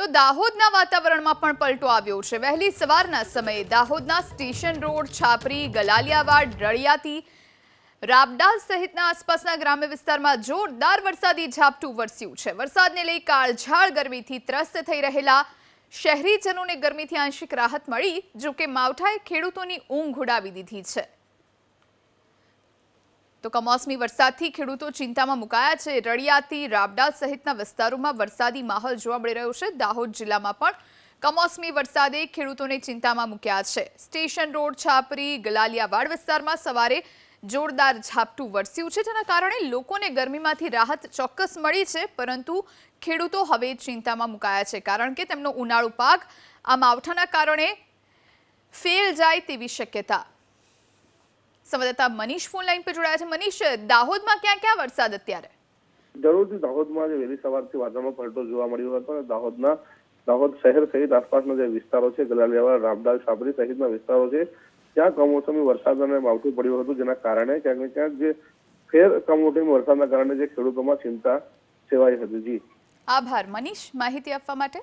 તો દાહોદના વાતાવરણમાં પણ પલટો આવ્યો છે। વહેલી સવારના સમયે દાહોદના સ્ટેશન રોડ, છાપરી, ગલાલિયાવાડ, રળિયાતી, રાબડાલ સહિતના આસપાસના ગ્રામ્ય વિસ્તારમાં જોરદાર વરસાદી ઝાપટું વરસ્યું છે। વરસાદને લઈ કાળઝાળ ગરમીથી ત્રસ્ત થઈ રહેલા શહેરીજનોને ગરમીથી આંશિક રાહત મળી, જો કે માવઠાએ ખેડૂતોની ઊંઘ ઉડાવી દીધી છે। તો કમોસમી વરસાદથી ખેડૂતો ચિંતામાં મુકાયા છે। રળિયાતી, રાબડા સહિતના વિસ્તારોમાં વરસાદી માહોલ જોવા મળી રહ્યો છે। દાહોદ જિલ્લામાં પણ કમોસમી વરસાદે ખેડૂતોને ચિંતામાં મૂક્યા છે। સ્ટેશન રોડ, છાપરી, ગલાલિયાવાડ વિસ્તારમાં સવારે જોરદાર ઝાપટું વરસ્યું છે, જેના કારણે લોકોને ગરમીમાંથી રાહત ચોક્કસ મળી છે, પરંતુ ખેડૂતો હવે ચિંતામાં મુકાયા છે, કારણ કે તેમનો ઉનાળુ પાક આ માવઠાના કારણે ફેલ જાય તેવી શક્યતા। સંવાદદાતા મનીષ ફોન લાઈન પર જોડાયા છે। મનીષ, દાહોદમાં ક્યાં ક્યાં વરસાદ અત્યારે? જરૂરથી દાહોદમાં વહેલી સવારથી વાદળનો પલટો જોવા મળ્યો હતો અને દાહોદ શહેર સહિત આસપાસના જે વિસ્તારો છે, ગલાલિયાવાડ, રાબડાલ, છાપરી સહિતના વિસ્તારો છે, ત્યાં કમોસમી વરસાદ અને માવઠું પડ્યું હતું, જેના કારણે ક્યાંક ને ક્યાંક જે કમોસમી વરસાદના કારણે જે ખેડૂતોમાં ચિંતા સેવાઈ હતી। જી, આભાર મનીષ માહિતી આપવા માટે।